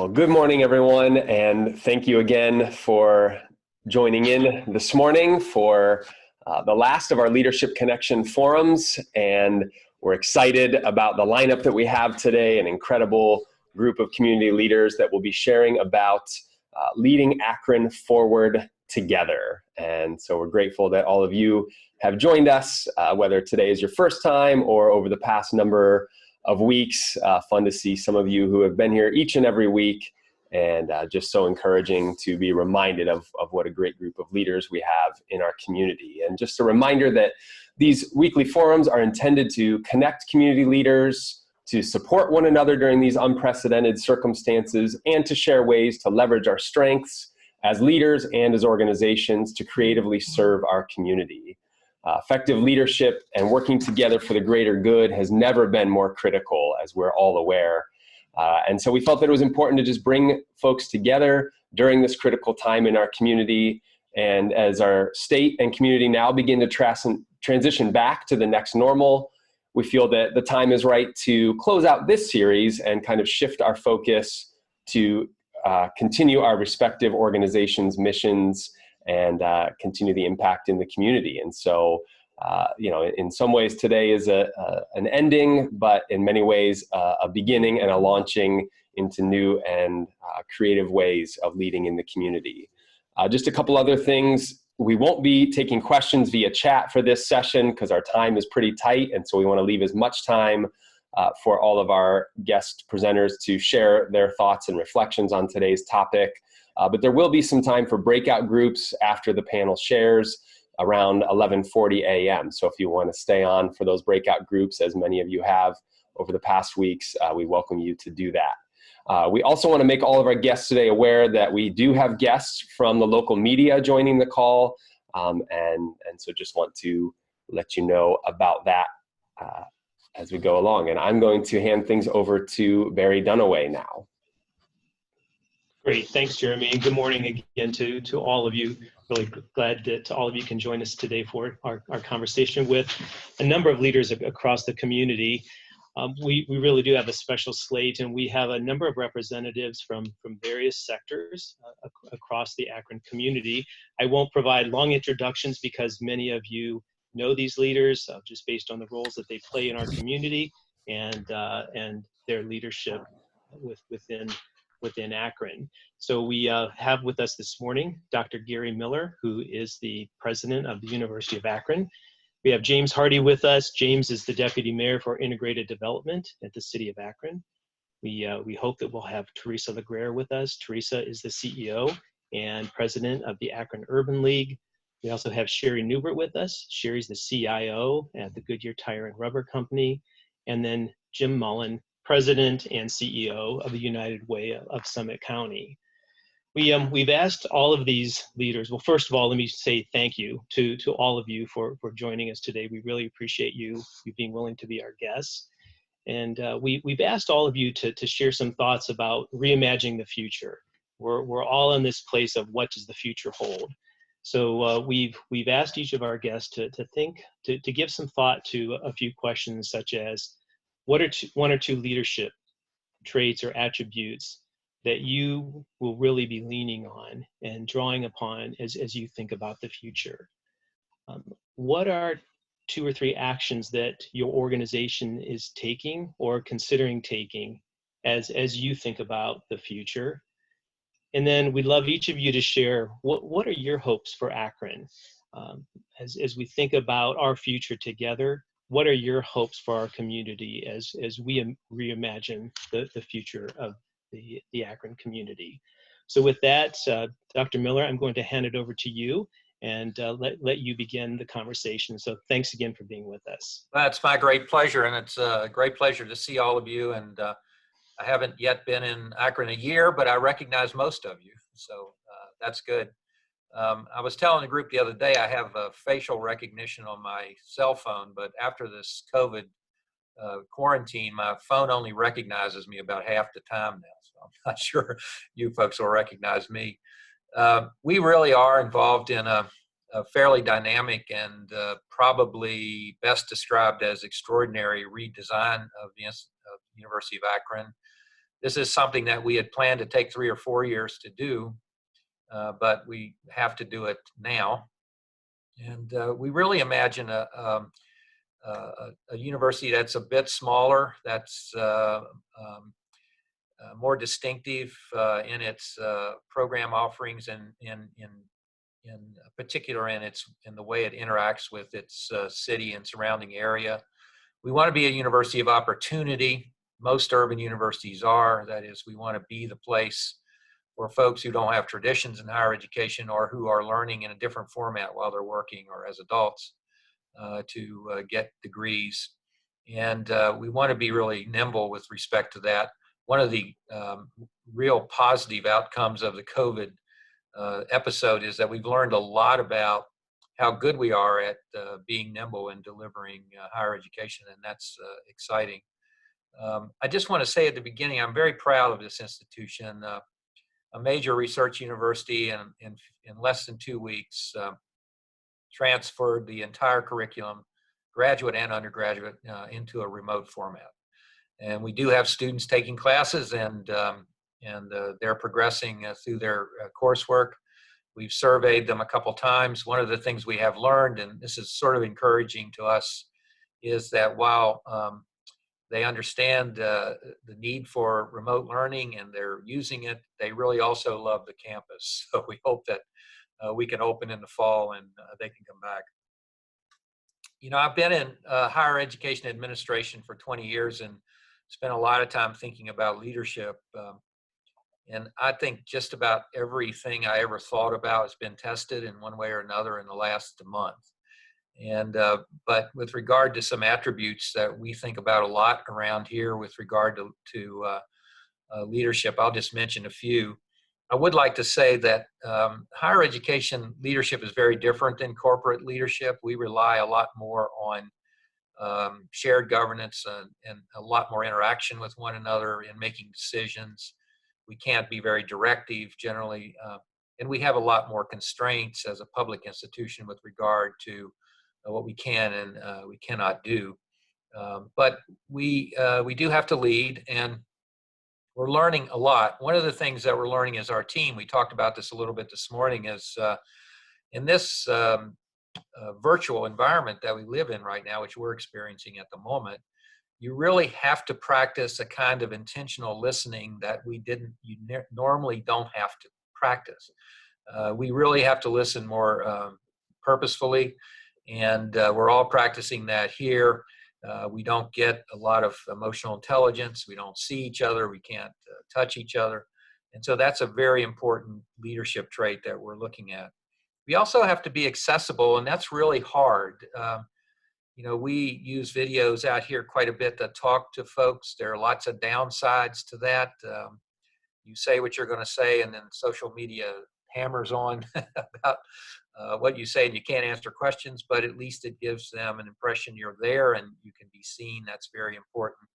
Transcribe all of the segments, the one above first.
Well, good morning, everyone, and thank you again for joining in this morning for the last of our Leadership Connection forums. And we're excited about the lineup that we have today, an incredible group of community leaders that will be sharing about leading Akron forward together. And so we're grateful that all of you have joined us, whether today is your first time or over the past number of weeks. Fun to see some of you who have been here each and every week, and just so encouraging to be reminded of what a great group of leaders we have in our community. And just a reminder that these weekly forums are intended to connect community leaders, to support one another during these unprecedented circumstances, and to share ways to leverage our strengths as leaders and as organizations to creatively serve our community. Effective leadership and working together for the greater good has never been more critical, as we're all aware. And so we felt that it was important to just bring folks together during this critical time in our community. And as our state and community now begin to transition back to the next normal, we feel that the time is right to close out this series and kind of shift our focus to continue our respective organizations' missions and continue the impact in the community. And so, in some ways today is an ending, but in many ways a beginning and a launching into new and creative ways of leading in the community. Just a couple other things. We won't be taking questions via chat for this session because our time is pretty tight, and so we want to leave as much time for all of our guest presenters to share their thoughts and reflections on today's topic. But there will be some time for breakout groups after the panel shares around 11:40 a.m. So if you want to stay on for those breakout groups, as many of you have over the past weeks, we welcome you to do that. We also want to make all of our guests today aware that we do have guests from the local media joining the call, and so just want to let you know about that as we go along. And I'm going to hand things over to Barry Dunaway now. Great, thanks, Jeremy, and good morning again to all of you. Really glad that all of you can join us today for our conversation with a number of leaders across the community. We really do have a special slate, and we have a number of representatives from various sectors across the Akron community. I won't provide long introductions because many of you know these leaders just based on the roles that they play in our community and their leadership within Akron. So we have with us this morning Dr. Gary Miller, who is the president of the University of Akron. We have James Hardy with us. James is the deputy mayor for integrated development at the city of Akron. We hope that we'll have Teresa LeGrair with us. Teresa is the CEO and president of the Akron Urban League. We also have Sherry Neubert with us. Sherry's the CIO at the Goodyear Tire and Rubber Company. And then Jim Mullen, president and CEO of the United Way of Summit County. We've asked all of these leaders, well, first of all, let me say thank you to all of you for joining us today. We really appreciate you being willing to be our guests. And we've asked all of you to share some thoughts about reimagining the future. We're all in this place of what does the future hold? So we've asked each of our guests to think, to give some thought to a few questions such as, what are one or two leadership traits or attributes that you will really be leaning on and drawing upon as you think about the future? What are two or three actions that your organization is taking or considering taking as you think about the future? And then we'd love each of you to share what are your hopes for Akron as we think about our future together. What are your hopes for our community as we reimagine the future of the Akron community? So with that, Dr. Miller, I'm going to hand it over to you and let you begin the conversation. So thanks again for being with us. That's my great pleasure, and it's a great pleasure to see all of you. And I haven't yet been in Akron a year, but I recognize most of you, so that's good. I was telling the group the other day, I have facial recognition on my cell phone, but after this COVID quarantine, my phone only recognizes me about half the time now, so I'm not sure you folks will recognize me. We really are involved in a fairly dynamic and probably best described as extraordinary redesign of the University of Akron. This is something that we had planned to take 3 or 4 years to do, but we have to do it now. And we really imagine a university that's a bit smaller, that's more distinctive in its program offerings, and in particular in the way it interacts with its city and surrounding area. We want to be a university of opportunity. Most urban universities are. That is, we want to be the place for folks who don't have traditions in higher education or who are learning in a different format while they're working or as adults to get degrees. And we want to be really nimble with respect to that. One of the real positive outcomes of the COVID episode is that we've learned a lot about how good we are at being nimble and delivering higher education, and that's exciting. I just want to say at the beginning, I'm very proud of this institution, a major research university, and in less than 2 weeks transferred the entire curriculum, graduate and undergraduate, into a remote format. And we do have students taking classes, and they're progressing through their coursework. We've surveyed them a couple times. One of the things we have learned, and this is sort of encouraging to us, is that while they understand the need for remote learning and they're using it, they really also love the campus. So we hope that we can open in the fall and they can come back. You know, I've been in higher education administration for 20 years and spent a lot of time thinking about leadership. And I think just about everything I ever thought about has been tested in one way or another in the last month. And but with regard to some attributes that we think about a lot around here with regard to leadership, I'll just mention a few. I would like to say that higher education leadership is very different than corporate leadership. We rely a lot more on shared governance and a lot more interaction with one another in making decisions. We can't be very directive generally, and we have a lot more constraints as a public institution with regard to what we can and we cannot do. But we do have to lead, and we're learning a lot. One of the things that we're learning as our team, we talked about this a little bit this morning, is in this virtual environment that we live in right now, which we're experiencing at the moment, you really have to practice a kind of intentional listening that you normally don't have to practice. We really have to listen more purposefully, and we're all practicing that here. We don't get a lot of emotional intelligence. We don't see each other. We can't touch each other. And so that's a very important leadership trait that we're looking at. We also have to be accessible, and that's really hard. You know, we use videos out here quite a bit to talk to folks. There are lots of downsides to that. You say what you're going to say, and then social media hammers on about what you say, and you can't answer questions, but at least it gives them an impression you're there and you can be seen. That's very important.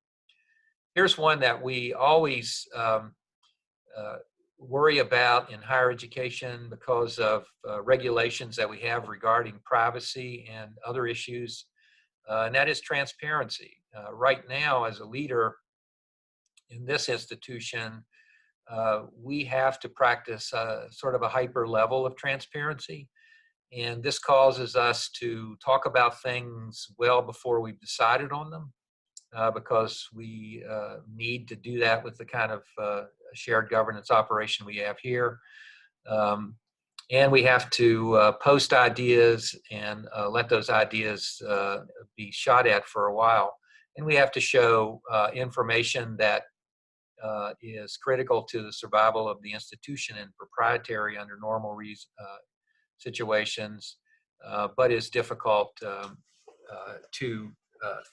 Here's one that we always worry about in higher education because of regulations that we have regarding privacy and other issues, and that is transparency. Right now, as a leader in this institution, we have to practice sort of a hyper level of transparency. And this causes us to talk about things well before we've decided on them, because we need to do that with the kind of shared governance operation we have here. And we have to post ideas and let those ideas be shot at for a while. And we have to show information that is critical to the survival of the institution and proprietary under normal situations, but is difficult to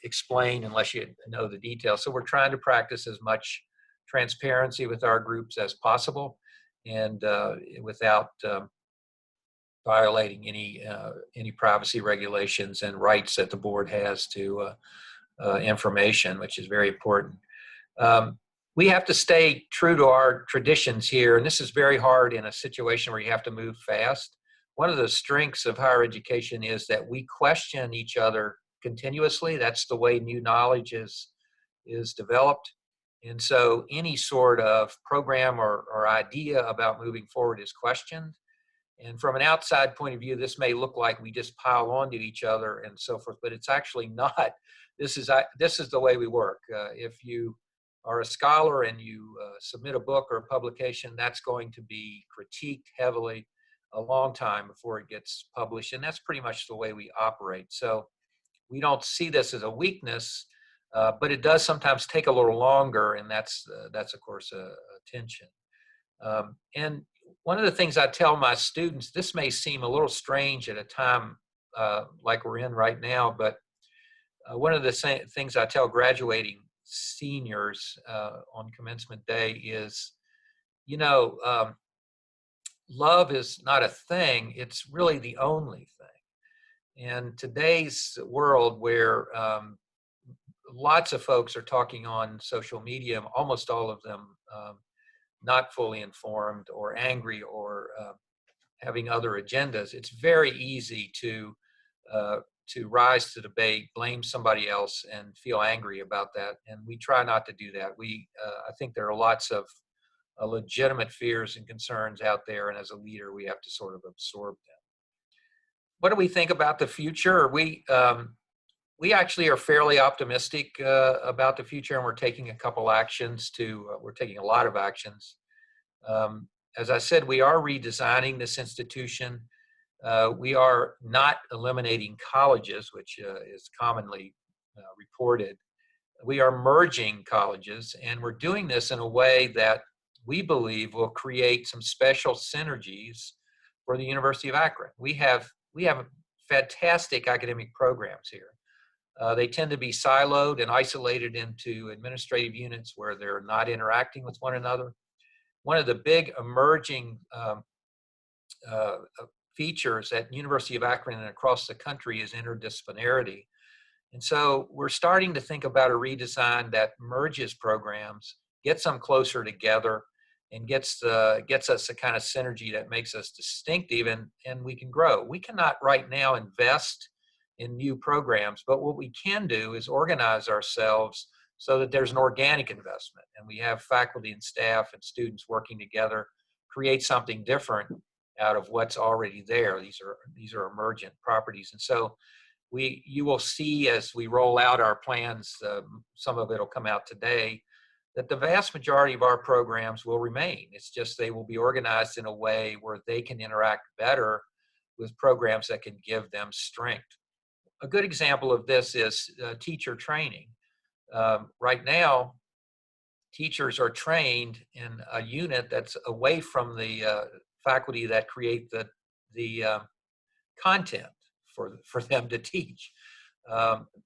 explain unless you know the details. So we're trying to practice as much transparency with our groups as possible, and without violating any privacy regulations and rights that the board has to information, which is very important. We have to stay true to our traditions here, and this is very hard in a situation where you have to move fast. One of the strengths of higher education is that we question each other continuously. That's the way new knowledge is developed. And so any sort of program or idea about moving forward is questioned. And from an outside point of view, this may look like we just pile onto each other and so forth, but it's actually not. This is the way we work. If you are a scholar and you submit a book or a publication, that's going to be critiqued heavily a long time before it gets published. And that's pretty much the way we operate. So we don't see this as a weakness, but it does sometimes take a little longer, and that's of course a tension. And one of the things I tell my students, this may seem a little strange at a time like we're in right now, but one of the things I tell graduating seniors on commencement day is, love is not a thing, it's really the only thing. In today's world where lots of folks are talking on social media, almost all of them not fully informed or angry or having other agendas, it's very easy to rise to the bait, blame somebody else, and feel angry about that. And we try not to do that. I think there are lots of legitimate fears and concerns out there, and as a leader, we have to sort of absorb them. What do we think about the future? We actually are fairly optimistic about the future, and we're taking we're taking a lot of actions. As I said, we are redesigning this institution. We are not eliminating colleges, which is commonly reported. We are merging colleges, and we're doing this in a way that we believe will create some special synergies for the University of Akron. We have fantastic academic programs here. They tend to be siloed and isolated into administrative units where they're not interacting with one another. One of the big emerging features at University of Akron and across the country is interdisciplinarity. And so we're starting to think about a redesign that merges programs, gets them closer together, and gets us the kind of synergy that makes us distinctive, and we can grow. We cannot right now invest in new programs, but what we can do is organize ourselves so that there's an organic investment, and we have faculty and staff and students working together, create something different out of what's already there. These are emergent properties. And so you will see as we roll out our plans, some of it will come out today, that the vast majority of our programs will remain. It's just they will be organized in a way where they can interact better with programs that can give them strength. A good example of this is teacher training. Right now, teachers are trained in a unit that's away from the faculty that create the content for them to teach.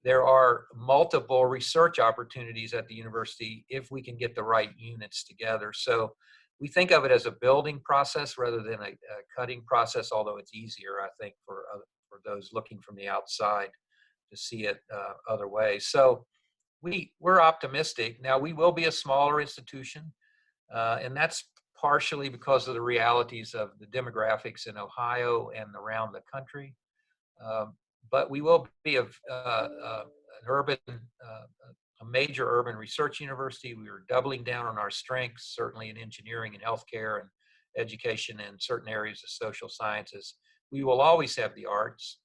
There are multiple research opportunities at the university if we can get the right units together. So we think of it as a building process rather than a cutting process, although it's easier, I think, for those looking from the outside to see it other ways. So we're optimistic. Now, we will be a smaller institution, and that's partially because of the realities of the demographics in Ohio and around the country. But we will be a major urban research university. We are doubling down on our strengths, certainly in engineering and healthcare and education and certain areas of social sciences. We will always have the arts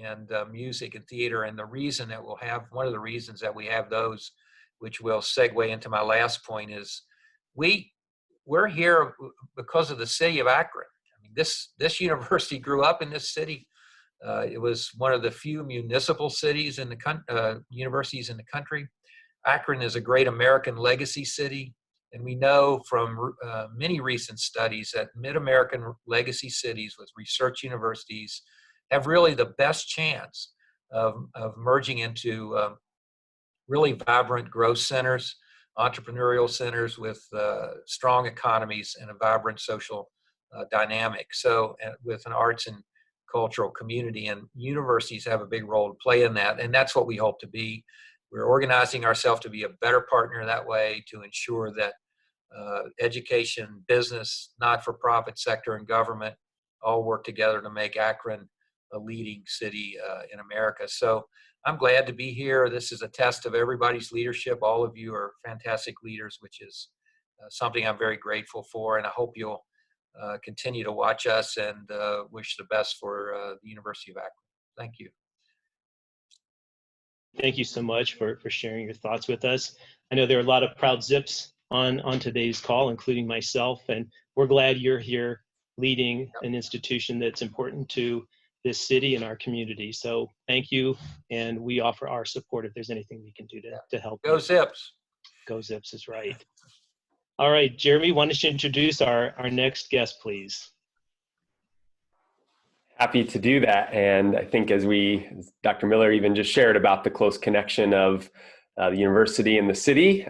and music and theater. And one of the reasons that we have those, which will segue into my last point, is we're here because of the city of Akron. I mean, this university grew up in this city. It was one of the few municipal cities in the universities in the country. Akron is a great American legacy city, and we know from many recent studies that mid-American legacy cities with research universities have really the best chance of merging into really vibrant growth centers, entrepreneurial centers with strong economies and a vibrant social dynamic. So with an arts and cultural community, and universities have a big role to play in that, and that's what we hope to be. We're organizing ourselves to be a better partner that way, to ensure that education, business, not-for-profit sector, and government all work together to make Akron a leading city in America. So I'm glad to be here. This is a test of everybody's leadership. All of you are fantastic leaders, which is something I'm very grateful for. And I hope you'll continue to watch us and wish the best for the University of Akron. Thank you. Thank you so much for sharing your thoughts with us. I know there are a lot of proud Zips on today's call, including myself, and we're glad you're here leading an institution that's important to this city and our community. So thank you, and we offer our support if there's anything we can do to help. Go Zips. Go Zips is right. All right, Jeremy, why don't you introduce our next guest, please? Happy to do that. And I think as Dr. Miller even just shared about the close connection of the university and the city,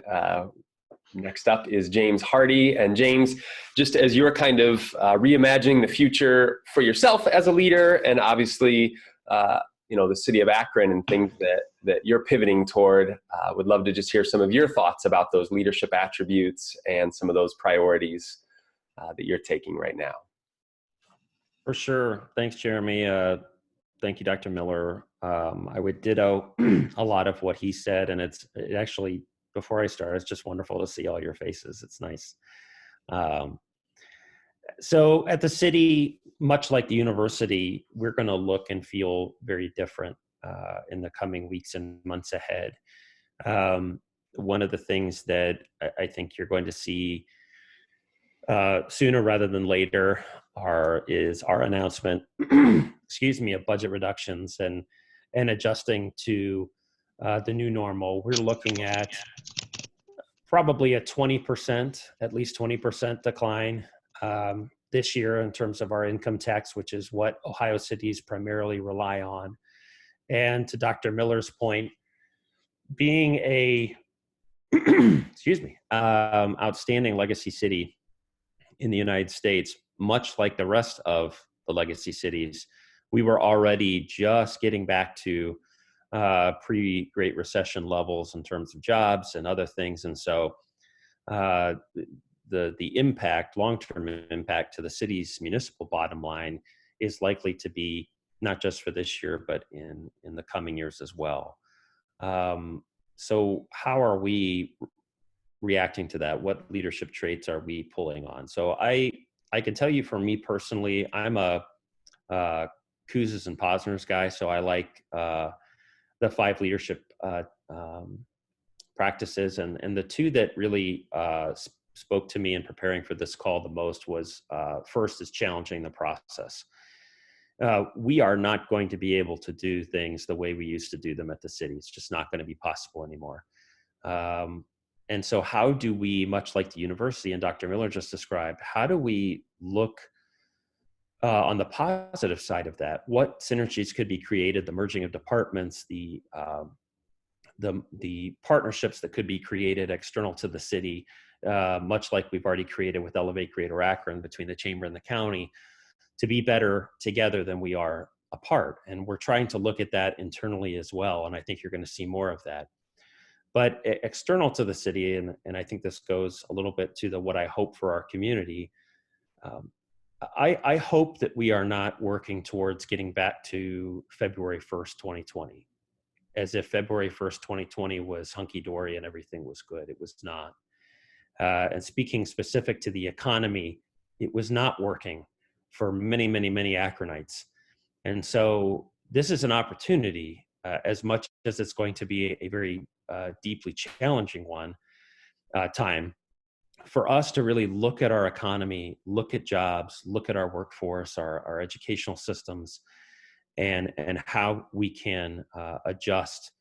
next up is James Hardy. And James, just as you're kind of reimagining the future for yourself as a leader, and obviously, the city of Akron and things that you're pivoting toward, would love to just hear some of your thoughts about those leadership attributes and some of those priorities that you're taking right now. For sure. Thanks, Jeremy. Thank you, Dr. Miller. I would ditto a lot of what he said, and it actually, before I start, it's just wonderful to see all your faces. It's nice. So at the city, much like the university, we're going to look and feel very different in the coming weeks and months ahead. One of the things that I think you're going to see sooner rather than later is our announcement, of budget reductions and adjusting to the new normal. We're looking at probably a 20%, at least 20% decline this year in terms of our income tax, which is what Ohio cities primarily rely on. And to Dr. Miller's point, being a outstanding legacy city in the United States, much like the rest of the legacy cities, we were already just getting back to pre-Great Recession levels in terms of jobs and other things. And so the impact, long-term impact to the city's municipal bottom line is likely to be not just for this year, but in the coming years as well. So how are we reacting to that? What leadership traits are we pulling on? So I can tell you, for me personally, I'm a Kouzes and Posner's guy. So I like the 5 leadership practices, and the 2 that really spoke to me in preparing for this call the most was first is challenging the process. We are not going to be able to do things the way we used to do them at the city. It's just not going to be possible anymore. And so how do we, much like the university and Dr. Miller just described, how do we look on the positive side of that? What synergies could be created, the merging of departments, the partnerships that could be created external to the city, much like we've already created with Elevate Greater Akron between the chamber and the county, to be better together than we are apart. And we're trying to look at that internally as well. And I think you're going to see more of that. But external to the city, and I think this goes a little bit to what I hope for our community, I hope that we are not working towards getting back to February 1st, 2020, as if February 1st, 2020 was hunky-dory and everything was good. It was not. And speaking specific to the economy, it was not working for many, many, many Akronites. And so this is an opportunity, as much as it's going to be a very deeply challenging time, for us to really look at our economy, look at jobs, look at our workforce, our educational systems, and how we can adjust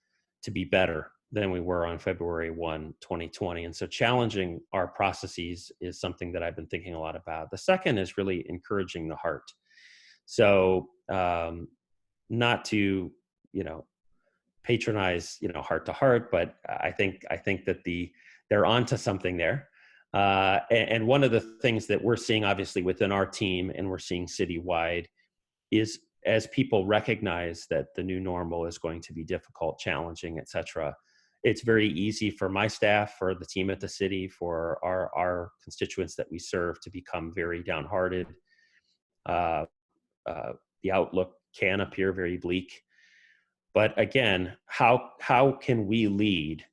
to be better than we were on February 1, 2020. And so challenging our processes is something that I've been thinking a lot about. The second is really encouraging the heart. So not to, patronize, heart to heart, but I think that they're onto something there. And one of the things that we're seeing, obviously, within our team, and we're seeing citywide, is as people recognize that the new normal is going to be difficult, challenging, et cetera, it's very easy for my staff, for the team at the city, for our constituents that we serve to become very downhearted. The outlook can appear very bleak. But again, how can we lead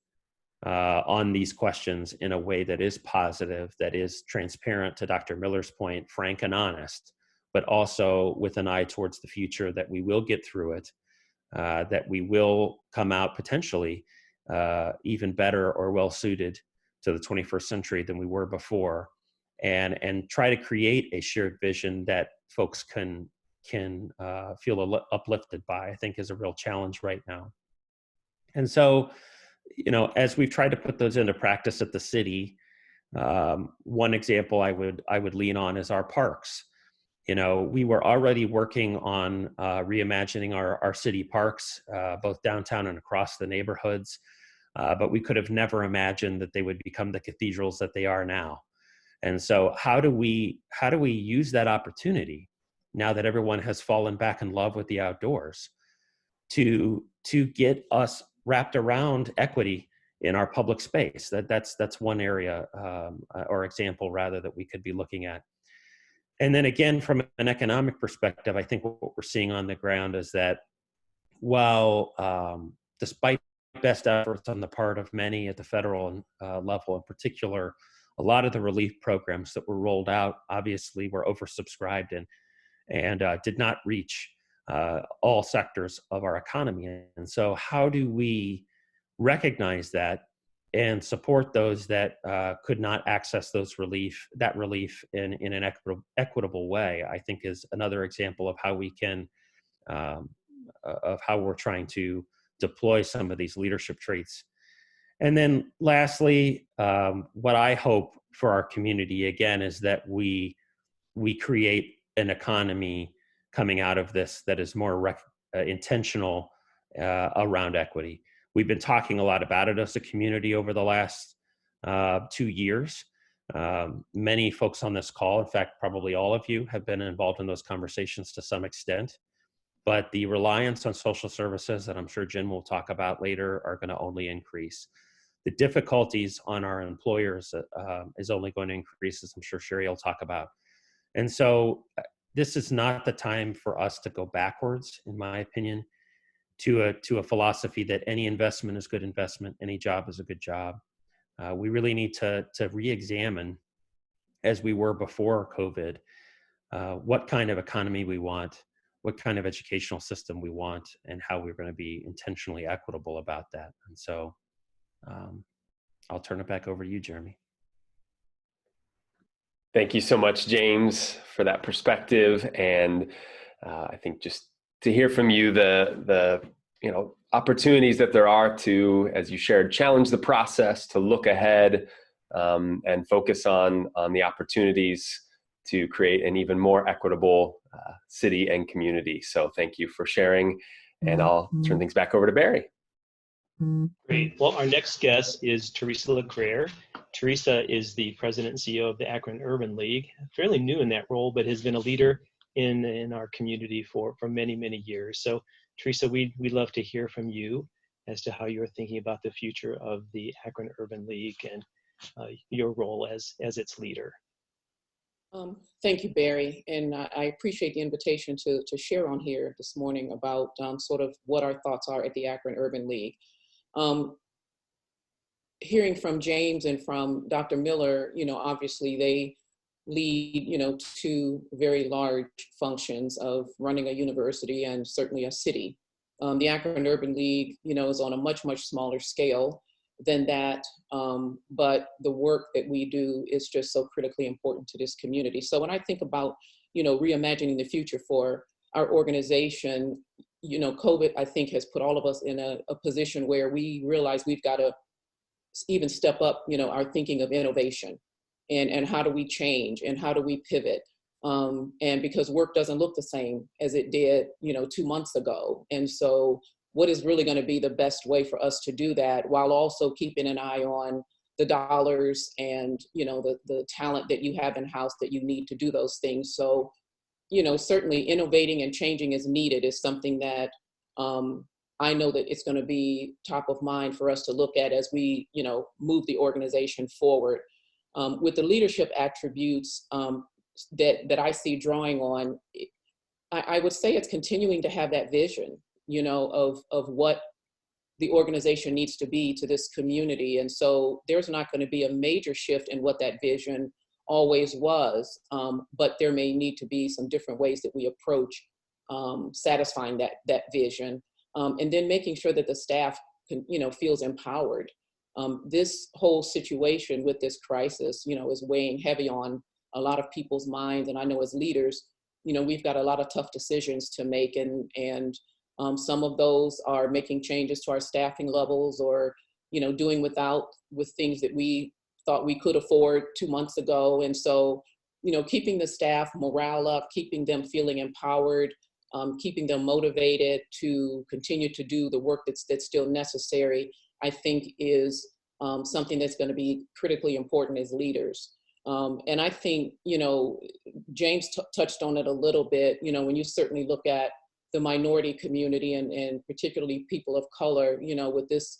on these questions in a way that is positive, that is transparent, to Dr. Miller's point, frank and honest, but also with an eye towards the future, that we will get through it, that we will come out potentially even better or well suited to the 21st century than we were before, and try to create a shared vision that folks can feel uplifted by, I think is a real challenge right now. And so, as we've tried to put those into practice at the city, one example I would lean on is our parks. We were already working on reimagining our city parks, both downtown and across the neighborhoods, but we could have never imagined that they would become the cathedrals that they are now. And so how do we use that opportunity, now that everyone has fallen back in love with the outdoors, to get us wrapped around equity in our public space? That's one area or example rather that we could be looking at. And then again, from an economic perspective, I think what we're seeing on the ground is that while despite best efforts on the part of many at the federal level in particular, a lot of the relief programs that were rolled out obviously were oversubscribed and did not reach all sectors of our economy. And so how do we recognize that and support those that could not access that relief in an equitable way, I think is another example of how we can, of how we're trying to deploy some of these leadership traits. And then lastly, what I hope for our community, again, is that we create an economy coming out of this that is more intentional around equity. We've been talking a lot about it as a community over the last 2 years. Many folks on this call, in fact, probably all of you, have been involved in those conversations to some extent. But the reliance on social services that I'm sure Jen will talk about later are going to only increase. The difficulties on our employers is only going to increase, as I'm sure Sherry will talk about. And so this is not the time for us to go backwards, in my opinion, to a philosophy that any investment is good investment, any job is a good job. We really need to re-examine, as we were before COVID, what kind of economy we want, what kind of educational system we want, and how we're going to be intentionally equitable about that. And so I'll turn it back over to you, Jeremy. Thank you so much, James, for that perspective. And I think just to hear from you, the opportunities that there are to, as you shared, challenge the process, to look ahead and focus on the opportunities to create an even more equitable city and community. So thank you for sharing, and I'll turn things back over to Barry. Great. Well, our next guest is Teresa LeGrair. Teresa is the president and CEO of the Akron Urban League, fairly new in that role, but has been a leader in our community for many, many years. So Teresa, we'd love to hear from you as to how you're thinking about the future of the Akron Urban League and your role as its leader. Thank you, Barry, and I appreciate the invitation to share on here this morning about sort of what our thoughts are at the Akron Urban League. Hearing from James and from Dr. Miller, obviously they lead, two very large functions of running a university and certainly a city. The Akron Urban League, is on a much, much smaller scale than that, but the work that we do is just so critically important to this community. So when I think about, reimagining the future for our organization, COVID, I think, has put all of us in a position where we realize we've got to even step up, our thinking of innovation and how do we change and how do we pivot? And because work doesn't look the same as it did, 2 months ago. And so what is really going to be the best way for us to do that while also keeping an eye on the dollars and, the talent that you have in-house that you need to do those things. So, certainly innovating and changing as needed is something that I know that it's going to be top of mind for us to look at as we, move the organization forward. With the leadership attributes that I see drawing on, I would say it's continuing to have that vision. of what the organization needs to be to this community. And so there's not going to be a major shift in what that vision always was, but there may need to be some different ways that we approach satisfying that vision, and then making sure that the staff feels empowered. This whole situation with this crisis, is weighing heavy on a lot of people's minds. And I know as leaders, we've got a lot of tough decisions to make, and some of those are making changes to our staffing levels, or, doing with things that we thought we could afford 2 months ago. And so, keeping the staff morale up, keeping them feeling empowered, keeping them motivated to continue to do the work that's still necessary, I think is something that's going to be critically important as leaders. And I think, James touched on it a little bit, when you certainly look at the minority community and particularly people of color, with this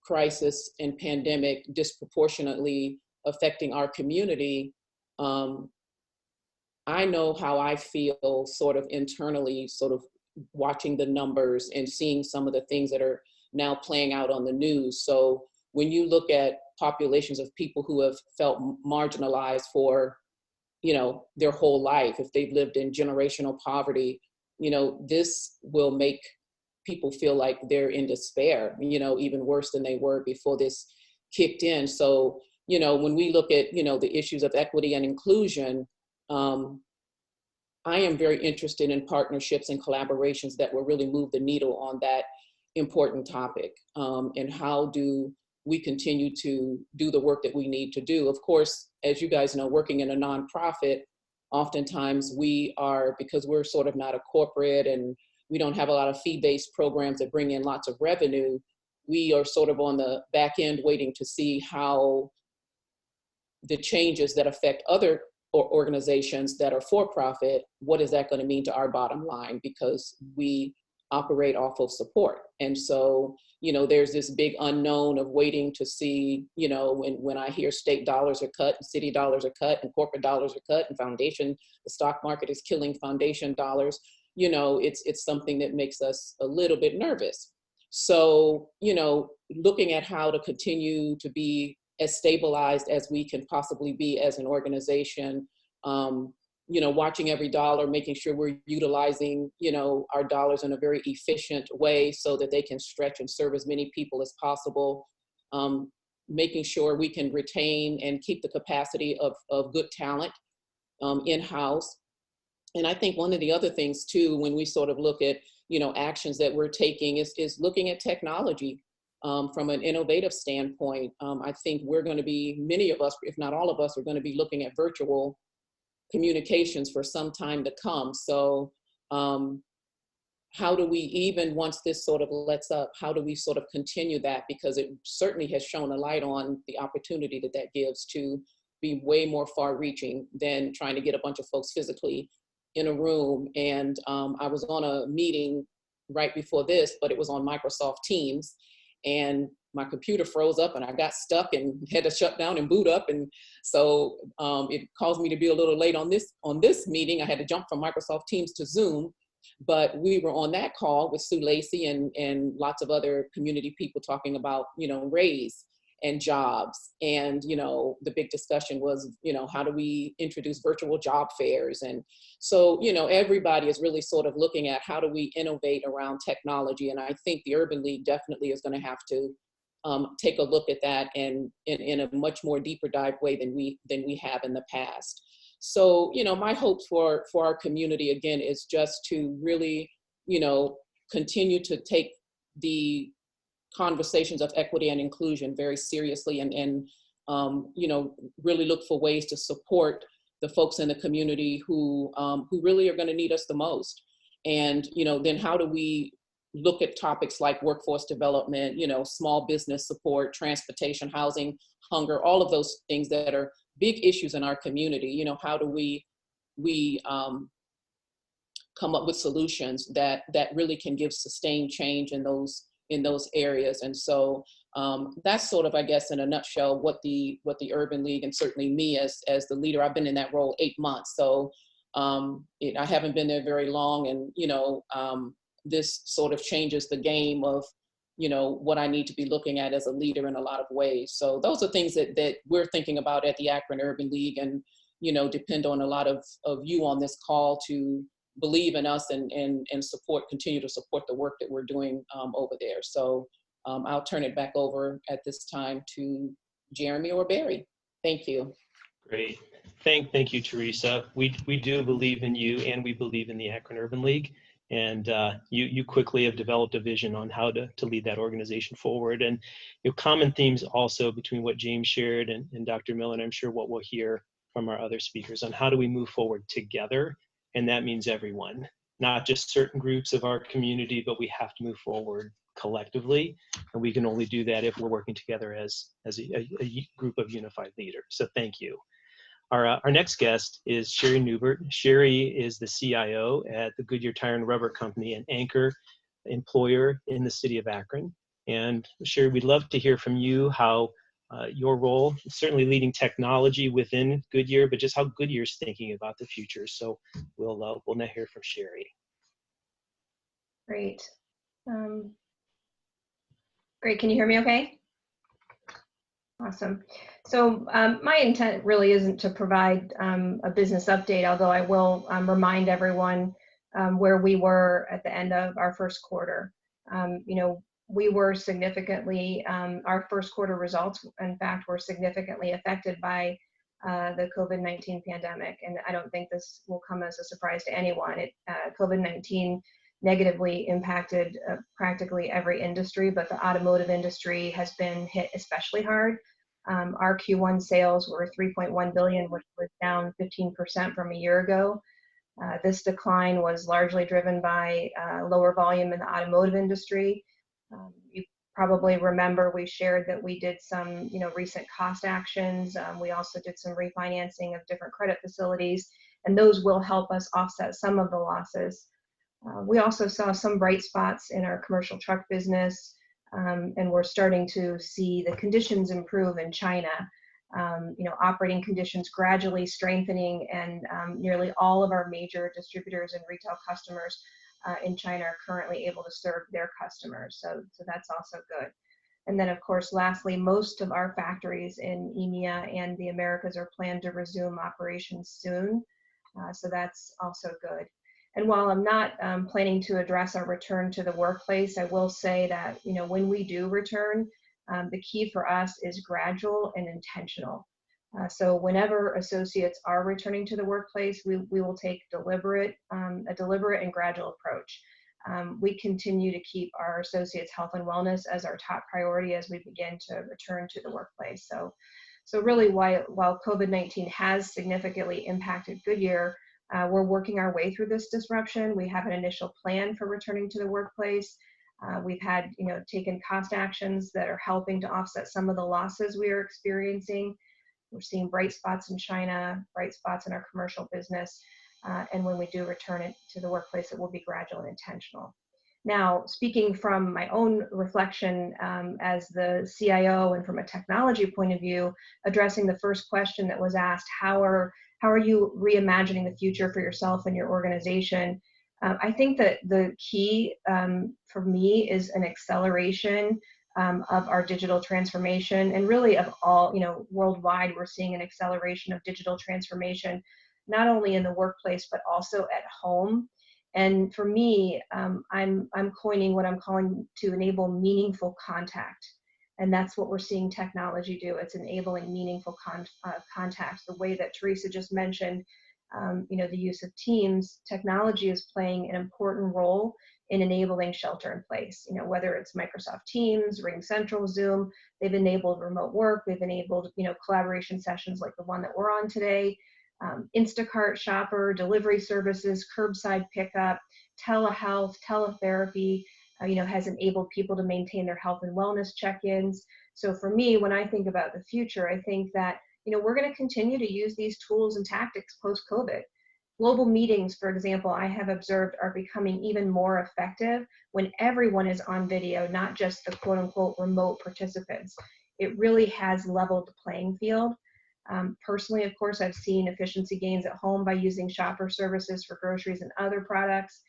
crisis and pandemic disproportionately affecting our community, I know how I feel sort of internally, sort of watching the numbers and seeing some of the things that are now playing out on the news. So when you look at populations of people who have felt marginalized for, their whole life, if they've lived in generational poverty, this will make people feel like they're in despair, even worse than they were before this kicked in. So, when we look at, the issues of equity and inclusion, I am very interested in partnerships and collaborations that will really move the needle on that important topic. And how do we continue to do the work that we need to do? Of course, as you guys know, working in a nonprofit, oftentimes we are, because we're sort of not a corporate and we don't have a lot of fee-based programs that bring in lots of revenue, we are sort of on the back end waiting to see how the changes that affect other organizations that are for-profit, what is that going to mean to our bottom line? Because we operate off of support. And so, there's this big unknown of waiting to see, when I hear state dollars are cut and city dollars are cut and corporate dollars are cut and the stock market is killing foundation dollars, it's something that makes us a little bit nervous. So, looking at how to continue to be as stabilized as we can possibly be as an organization, watching every dollar, making sure we're utilizing, our dollars in a very efficient way so that they can stretch and serve as many people as possible, making sure we can retain and keep the capacity of good talent in-house. And I think one of the other things too, when we sort of look at, actions that we're taking is looking at technology. From an innovative standpoint, I think we're going to be, many of us, if not all of us, are going to be looking at virtual communications for some time to come. So how do we, even once this sort of lets up, how do we sort of continue that? Because it certainly has shown a light on the opportunity that gives to be way more far reaching than trying to get a bunch of folks physically in a room. And I was on a meeting right before this, but it was on Microsoft Teams. And my computer froze up and I got stuck and had to shut down and boot up. And so it caused me to be a little late on this meeting. I had to jump from Microsoft Teams to Zoom, but we were on that call with Sue Lacey and lots of other community people talking about, raise and jobs. And, the big discussion was, how do we introduce virtual job fairs? And so, everybody is really sort of looking at how do we innovate around technology. And I think the Urban League definitely is going to have to take a look at that and in a much more deeper dive way than we have in the past. So, my hopes for our community, again, is just to really, continue to take the conversations of equity and inclusion very seriously and really look for ways to support the folks in the community who really are going to need us the most. And, then how do we look at topics like workforce development, small business support, transportation, housing, hunger, all of those things that are big issues in our community. How do we come up with solutions that really can give sustained change in those areas. And so that's sort of, I guess, in a nutshell, what the Urban League, and certainly me as the leader, I've been in that role 8 months. So I haven't been there very long. And, this sort of changes the game of, what I need to be looking at as a leader in a lot of ways. So those are things that we're thinking about at the Akron Urban League, and, depend on a lot of you on this call to believe in us and continue to support the work that we're doing over there. So I'll turn it back over at this time to Jeremy or Barry. Thank you. Great. Thank you, Teresa. We do believe in you, and we believe in the Akron Urban League. And you quickly have developed a vision on how to lead that organization forward. And common themes also between what James shared and Dr. Mullen, I'm sure what we'll hear from our other speakers on how do we move forward together. And that means everyone, not just certain groups of our community, but we have to move forward collectively. And we can only do that if we're working together as a group of unified leaders. So thank you. Our next guest is Sherry Neubert. Sherry is the CIO at the Goodyear Tire and Rubber Company, an anchor employer in the city of Akron. And Sherry, we'd love to hear from you how your role, certainly leading technology within Goodyear, but just how Goodyear's thinking about the future. So we'll now hear from Sherry. Great. Great. Can you hear me okay? Awesome. So my intent really isn't to provide a business update, although I will remind everyone where we were at the end of our first quarter. We were significantly, our first quarter results, in fact, were significantly affected by the COVID-19 pandemic. And I don't think this will come as a surprise to anyone. COVID-19 negatively impacted practically every industry, but the automotive industry has been hit especially hard. Our Q1 sales were $3.1 billion, which was down 15% from a year ago. This decline was largely driven by lower volume in the automotive industry. You probably remember we shared that we did some recent cost actions. We also did some refinancing of different credit facilities, and those will help us offset some of the losses. We also saw some bright spots in our commercial truck business, and we're starting to see the conditions improve in China. Operating conditions gradually strengthening, and nearly all of our major distributors and retail customers in China are currently able to serve their customers. So that's also good. And then, of course, lastly, most of our factories in EMEA and the Americas are planned to resume operations soon. So that's also good. And while I'm not planning to address our return to the workplace, I will say that, when we do return, the key for us is gradual and intentional. So whenever associates are returning to the workplace, we will take a deliberate and gradual approach. We continue to keep our associates' health and wellness as our top priority as we begin to return to the workplace. So really, while COVID-19 has significantly impacted Goodyear, we're working our way through this disruption. We have an initial plan for returning to the workplace. We've had, taken cost actions that are helping to offset some of the losses we are experiencing. We're seeing bright spots in China, bright spots in our commercial business. And when we do return it to the workplace, it will be gradual and intentional. Now, speaking from my own reflection as the CIO and from a technology point of view, addressing the first question that was asked, how are you reimagining the future for yourself and your organization? I think that the key for me is an acceleration of our digital transformation, and really of all, worldwide, we're seeing an acceleration of digital transformation, not only in the workplace, but also at home. And for me, I'm coining what I'm calling to enable meaningful contact. And that's what we're seeing technology do. It's enabling meaningful contact. The way that Teresa just mentioned, the use of Teams, technology is playing an important role in enabling shelter in place. Whether it's Microsoft Teams, Ring Central, Zoom, they've enabled remote work. They've enabled, collaboration sessions like the one that we're on today. Instacart shopper, delivery services, curbside pickup, telehealth, teletherapy, has enabled people to maintain their health and wellness check-ins. So for me, when I think about the future, I think that, we're going to continue to use these tools and tactics post-COVID. Global meetings, for example, I have observed are becoming even more effective when everyone is on video, not just the quote-unquote remote participants. It really has leveled the playing field. Personally, of course, I've seen efficiency gains at home by using shopper services for groceries and other products.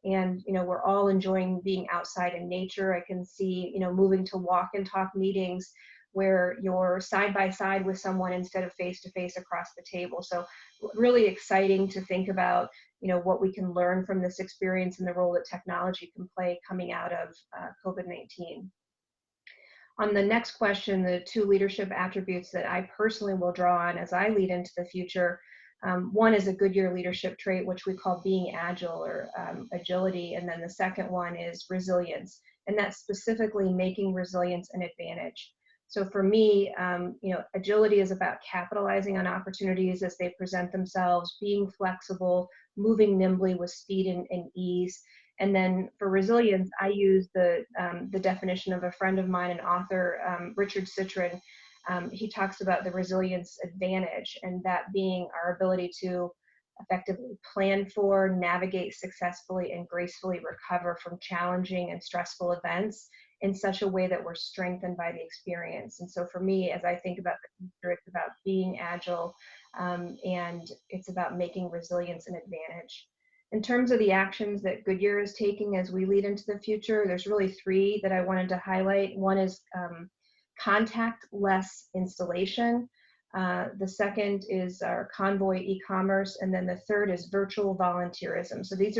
And, we're all enjoying being outside in nature. I can see, moving to walk and talk meetings where you're side by side with someone instead of face to face across the table. So really exciting to think about, what we can learn from this experience and the role that technology can play coming out of COVID-19. On the next question, the 2 leadership attributes that I personally will draw on as I lead into the future. One is a Goodyear leadership trait, which we call being agile or agility. And then the second one is resilience. And that's specifically making resilience an advantage. So for me, agility is about capitalizing on opportunities as they present themselves, being flexible, moving nimbly with speed and ease. And then for resilience, I use the definition of a friend of mine, an author, Richard Citron. He talks about the resilience advantage, and that being our ability to effectively plan for, navigate successfully, and gracefully recover from challenging and stressful events in such a way that we're strengthened by the experience. And so for me, as I think about the future, it's about being agile, and it's about making resilience an advantage. In terms of the actions that Goodyear is taking as we lead into the future, there's really 3 that I wanted to highlight. One is contactless installation. The second is our Convoy e-commerce, and then the third is virtual volunteerism. So these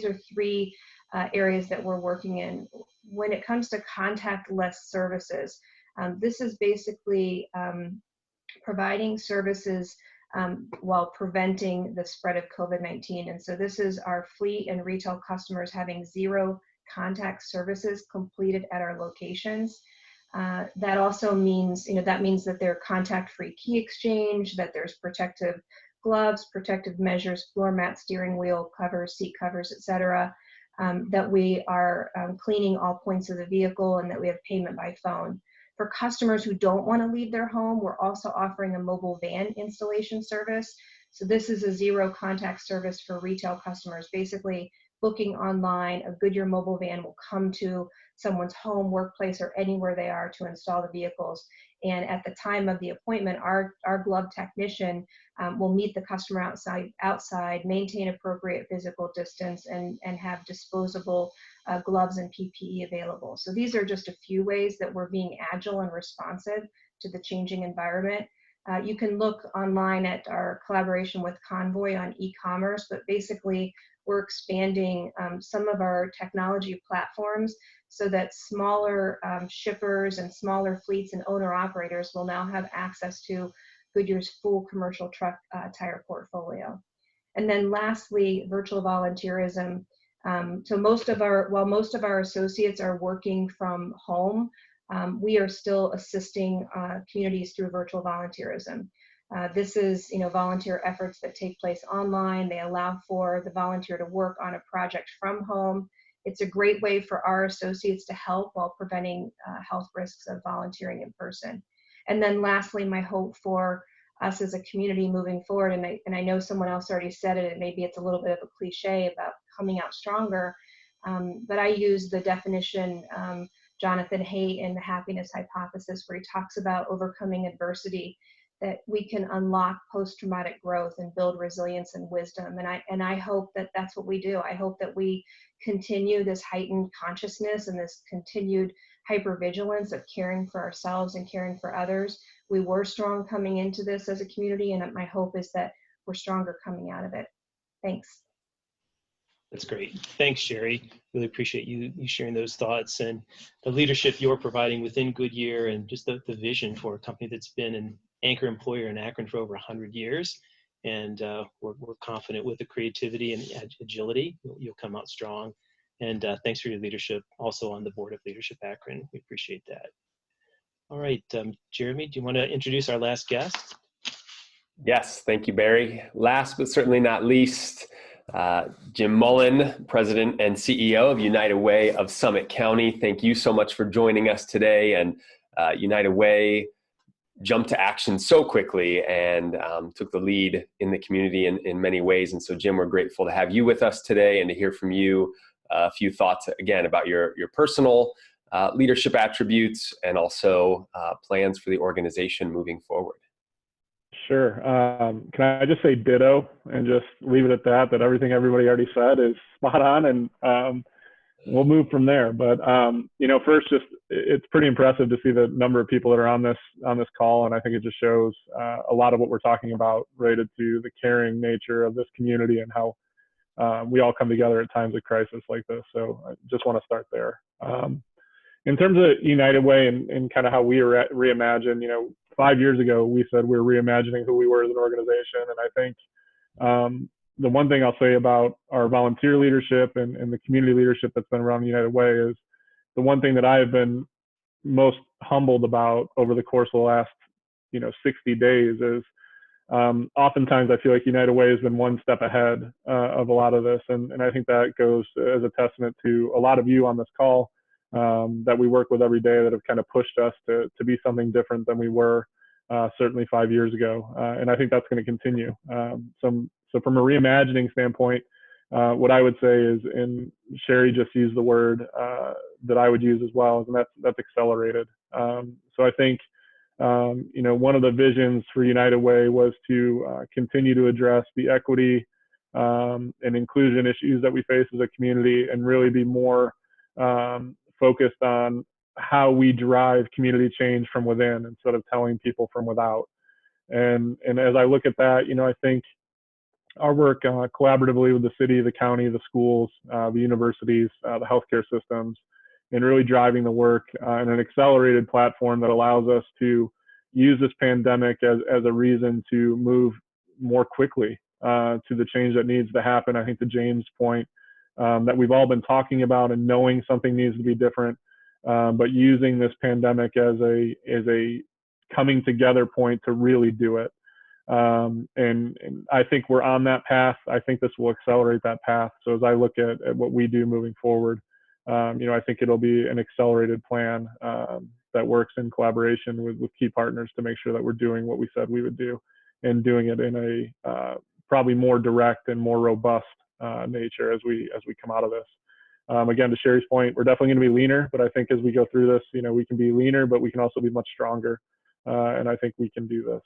are 3 areas that we're working in. When it comes to contactless services, this is basically providing services while preventing the spread of COVID-19. And so this is our fleet and retail customers having 0 contact services completed at our locations. That also means, that they're contact-free key exchange, that there's protective gloves, protective measures, floor mat, steering wheel covers, seat covers, etc. That we are cleaning all points of the vehicle, and that we have payment by phone. For customers who don't want to leave their home, we're also offering a mobile van installation service. So this is a 0 contact service for retail customers. Basically, booking online, a Goodyear mobile van will come to someone's home, workplace, or anywhere they are to install the vehicles. And at the time of the appointment, our glove technician will meet the customer outside, maintain appropriate physical distance, and have disposable gloves and PPE available. So these are just a few ways that we're being agile and responsive to the changing environment. You can look online at our collaboration with Convoy on e-commerce, but basically we're expanding some of our technology platforms so that smaller shippers and smaller fleets and owner-operators will now have access to Goodyear's full commercial truck tire portfolio. And then lastly, virtual volunteerism. So while most of our associates are working from home, we are still assisting communities through virtual volunteerism. This is, volunteer efforts that take place online. They allow for the volunteer to work on a project from home. It's a great way for our associates to help while preventing health risks of volunteering in person. And then lastly, my hope for us as a community moving forward, and I know someone else already said it, and maybe it's a little bit of a cliche about coming out stronger, but I use the definition Jonathan Haidt in the Happiness Hypothesis, where he talks about overcoming adversity, that we can unlock post-traumatic growth and build resilience and wisdom. And I hope that that's what we do. I hope that we continue this heightened consciousness and this continued hypervigilance of caring for ourselves and caring for others. We were strong coming into this as a community, and my hope is that we're stronger coming out of it. Thanks. That's great. Thanks, Sherry. Really appreciate you sharing those thoughts and the leadership you're providing within Goodyear, and just the vision for a company that's been an anchor employer in Akron for over 100 years. And we're confident with the creativity and agility, you'll come out strong. And thanks for your leadership also on the Board of Leadership Akron. We appreciate that. All right, Jeremy, do you want to introduce our last guest? Yes, thank you, Barry. Last but certainly not least, Jim Mullen, President and CEO of United Way of Summit County. Thank you so much for joining us today. And United Way jumped to action so quickly and took the lead in the community in many ways. And so, Jim, we're grateful to have you with us today and to hear from you a few thoughts, again, about your personal leadership attributes and also plans for the organization moving forward. Sure. Can I just say ditto and just leave it at that, that everything everybody already said is spot on, and we'll move from there. But, first, just it's pretty impressive to see the number of people that are on this call. And I think it just shows a lot of what we're talking about related to the caring nature of this community and how we all come together at times of crisis like this. So I just want to start there. In terms of United Way and kind of how we reimagine, 5 years ago, we said we were reimagining who we were as an organization. And I think the one thing I'll say about our volunteer leadership and the community leadership that's been around United Way is the one thing that I have been most humbled about over the course of the last, 60 days is oftentimes I feel like United Way has been one step ahead of a lot of this. And I think that goes as a testament to a lot of you on this call that we work with every day that have kind of pushed us to be something different than we were certainly 5 years ago. And I think that's going to continue. So from a reimagining standpoint, what I would say is, and Sherry just used the word that I would use as well, and that's accelerated. So I think, one of the visions for United Way was to continue to address the equity and inclusion issues that we face as a community and really be more focused on how we drive community change from within instead of telling people from without. And as I look at that, I think our work collaboratively with the city, the county, the schools, the universities, the healthcare systems, and really driving the work in an accelerated platform that allows us to use this pandemic as a reason to move more quickly to the change that needs to happen. I think to James' point, that we've all been talking about and knowing something needs to be different, but using this pandemic as a coming together point to really do it. And I think we're on that path. I think this will accelerate that path. So as I look at what we do moving forward, I think it'll be an accelerated plan that works in collaboration with key partners to make sure that we're doing what we said we would do and doing it in a probably more direct and more robust nature as we come out of this. Again, to Sherry's point, we're definitely going to be leaner, but I think as we go through this, we can be leaner, but we can also be much stronger. And I think we can do this.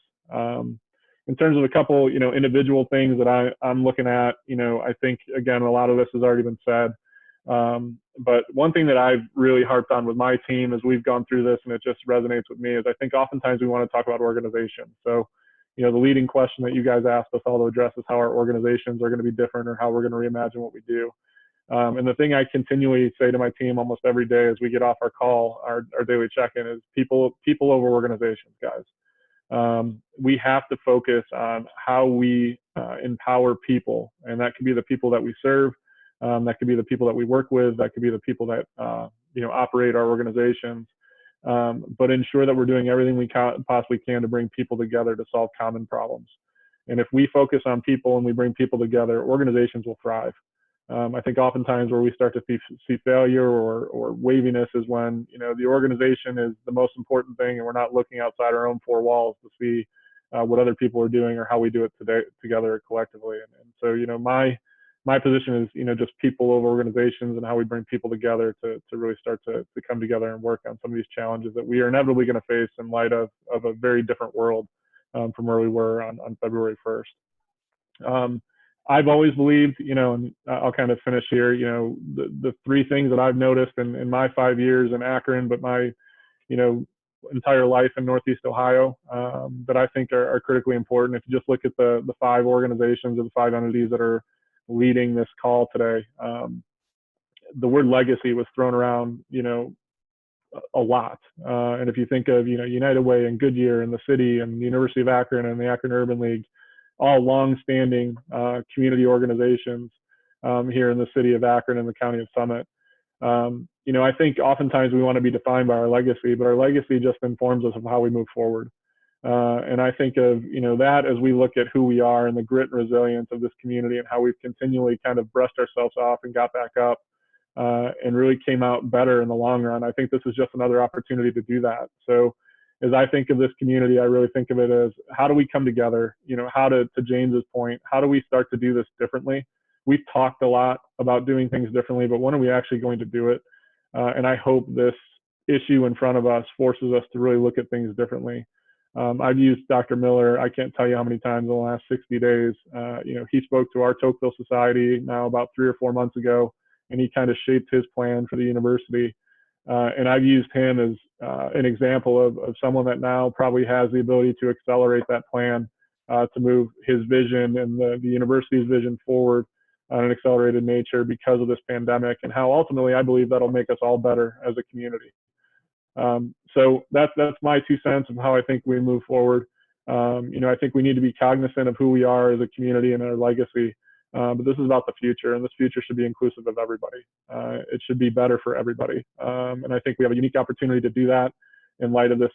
In terms of a couple, individual things that I'm looking at, I think, again, a lot of this has already been said. But one thing that I've really harped on with my team as we've gone through this, and it just resonates with me, is I think oftentimes we want to talk about organization. So, the leading question that you guys asked us all to address is how our organizations are going to be different or how we're going to reimagine what we do. And the thing I continually say to my team almost every day as we get off our call, our daily check-in, is people over organizations, guys. We have to focus on how we empower people, and that could be the people that we serve, that could be the people that we work with, that could be the people that operate our organizations, but ensure that we're doing everything we possibly can to bring people together to solve common problems. And if we focus on people and we bring people together, organizations will thrive. I think oftentimes where we start to see failure or waviness is when the organization is the most important thing, and we're not looking outside our own four walls to see what other people are doing or how we do it together collectively. And so my position is just people over organizations and how we bring people together to really start to come together and work on some of these challenges that we are inevitably going to face in light of a very different world from where we were on February 1st. I've always believed, and I'll kind of finish here, the three things that I've noticed in my 5 years in Akron, but my, entire life in Northeast Ohio, that I think are critically important. If you just look at the 5 organizations or the 5 entities that are leading this call today, the word legacy was thrown around, a lot. And if you think of, United Way and Goodyear and the city and the University of Akron and the Akron Urban League, all long-standing community organizations here in the city of Akron and the county of Summit. I think oftentimes we want to be defined by our legacy, but our legacy just informs us of how we move forward. And I think of, that as we look at who we are and the grit and resilience of this community and how we've continually kind of brushed ourselves off and got back up and really came out better in the long run. I think this is just another opportunity to do that. So as I think of this community, I really think of it as how do we come together? How to James's point, how do we start to do this differently? We've talked a lot about doing things differently, but when are we actually going to do it? And I hope this issue in front of us forces us to really look at things differently. I've used Dr. Miller, I can't tell you how many times in the last 60 days. He spoke to our Tocqueville Society now about 3 or 4 months ago, and he kind of shaped his plan for the university. And I've used him as an example of someone that now probably has the ability to accelerate that plan to move his vision and the university's vision forward on an accelerated nature because of this pandemic, and how ultimately I believe that'll make us all better as a community. So that's my 2 cents of how I think we move forward. I think we need to be cognizant of who we are as a community and our legacy. But this is about the future, and this future should be inclusive of everybody. It should be better for everybody. And I think we have a unique opportunity to do that. In light of this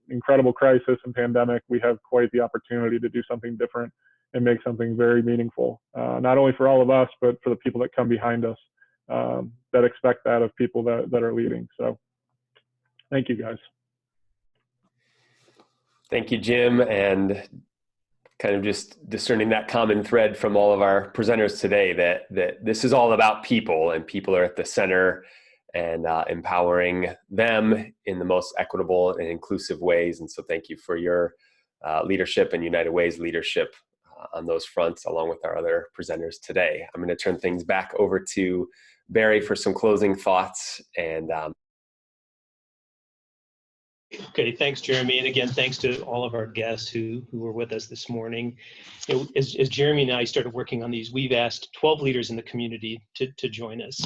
incredible crisis and pandemic, we have quite the opportunity to do something different and make something very meaningful, not only for all of us, but for the people that come behind us that expect that of people that are leading. So thank you, guys. Thank you, Jim. And kind of just discerning that common thread from all of our presenters today, that this is all about people, and people are at the center, and empowering them in the most equitable and inclusive ways. And so thank you for your leadership and United Way's leadership on those fronts, along with our other presenters today. I'm going to turn things back over to Barry for some closing thoughts. And Okay, thanks, Jeremy. And again, thanks to all of our guests who were with us this morning. As Jeremy and I started working on these, we've asked 12 leaders in the community to join us.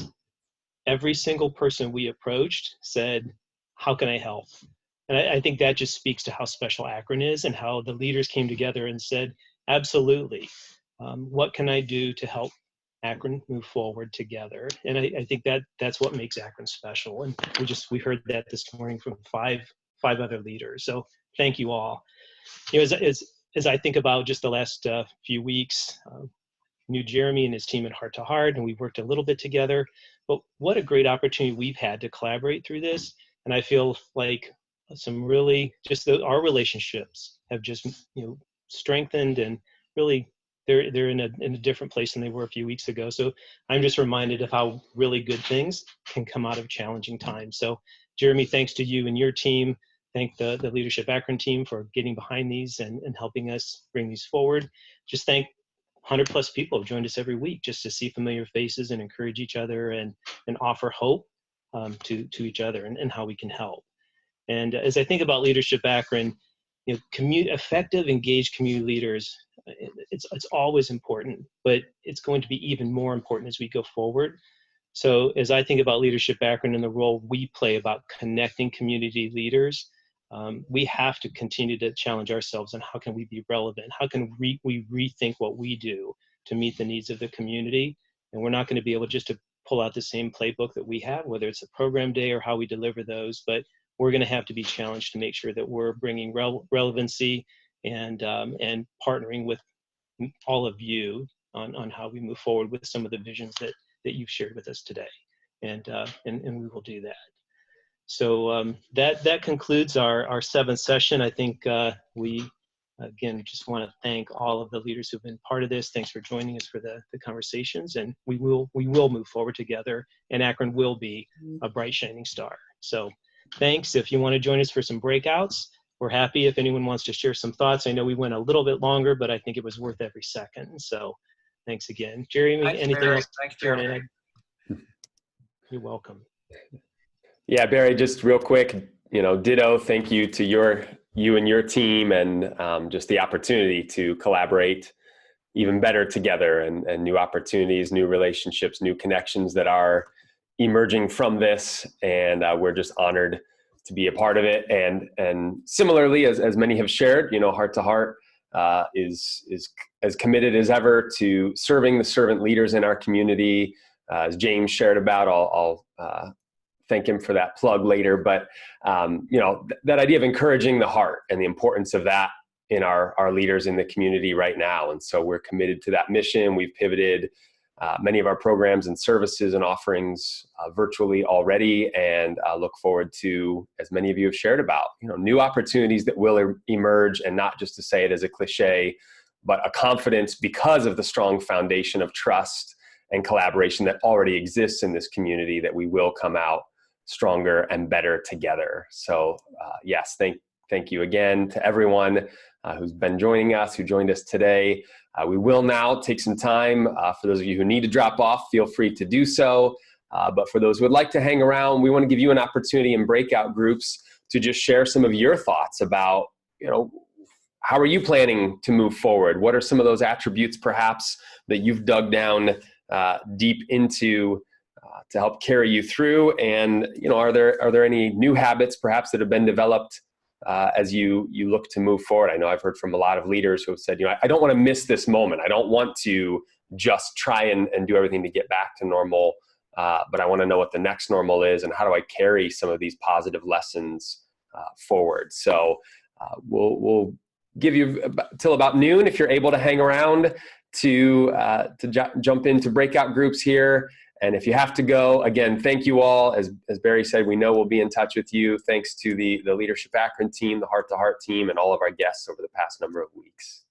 Every single person we approached said, how can I help? And I think that just speaks to how special Akron is, and how the leaders came together and said, absolutely. What can I do to help Akron move forward together? And I think that's what makes Akron special. And we heard that this morning from five other leaders. So thank you all. As I think about just the last few weeks, knew Jeremy and his team at Heart to Heart, and we worked a little bit together. But what a great opportunity we've had to collaborate through this. And I feel like our relationships have just strengthened, and really they're in a different place than they were a few weeks ago. So I'm just reminded of how really good things can come out of challenging times. So Jeremy, thanks to you and your team. Thank the Leadership Akron team for getting behind these and helping us bring these forward. Just thank 100+ people who joined us every week just to see familiar faces and encourage each other and offer hope to each other and how we can help. And as I think about Leadership Akron, effective, engaged community leaders, it's always important, but it's going to be even more important as we go forward. So as I think about Leadership Akron and the role we play about connecting community leaders, we have to continue to challenge ourselves on how can we be relevant? How can we rethink what we do to meet the needs of the community? And we're not going to be able just to pull out the same playbook that we have, whether it's a program day or how we deliver those, but we're going to have to be challenged to make sure that we're bringing relevancy and partnering with all of you on how we move forward with some of the visions that you've shared with us today. And we will do that. So that concludes our 7th session. I think we, again, just want to thank all of the leaders who've been part of this. Thanks for joining us for the conversations, and we will move forward together, and Akron will be a bright, shining star. So thanks. If you want to join us for some breakouts, we're happy. If anyone wants to share some thoughts, I know we went a little bit longer, but I think it was worth every second. So thanks again. Jeremy, anything else? Thanks, Jeremy. You're welcome. yeah, Barry, just real quick, ditto, thank you to you and your team, and just the opportunity to collaborate even better together, and new opportunities, new relationships, new connections that are emerging from this. And we're just honored to be a part of it. And similarly, as many have shared, Heart to Heart is as committed as ever to serving the servant leaders in our community. As James shared about, I'll thank him for that plug later. But that idea of encouraging the heart and the importance of that in our leaders in the community right now. And so we're committed to that mission. We've pivoted many of our programs and services and offerings virtually already, and look forward to, as many of you have shared about, new opportunities that will emerge, and not just to say it as a cliche, but a confidence because of the strong foundation of trust and collaboration that already exists in this community, that we will come out stronger and better together. So yes, thank you again to everyone who's been joining us, who joined us today. We will now take some time. For those of you who need to drop off, feel free to do so. But for those who would like to hang around, we want to give you an opportunity in breakout groups to just share some of your thoughts about, how are you planning to move forward? What are some of those attributes perhaps that you've dug down deep into to help carry you through? And, are there any new habits perhaps that have been developed as you look to move forward? I know I've heard from a lot of leaders who have said, I don't want to miss this moment. I don't want to just try and do everything to get back to normal, but I want to know what the next normal is and how do I carry some of these positive lessons forward. So we'll give you till about noon if you're able to hang around to jump into breakout groups here. And if you have to go, again, thank you all. As Barry said, we know we'll be in touch with you. Thanks to the Leadership Akron team, the Heart to Heart team, and all of our guests over the past number of weeks.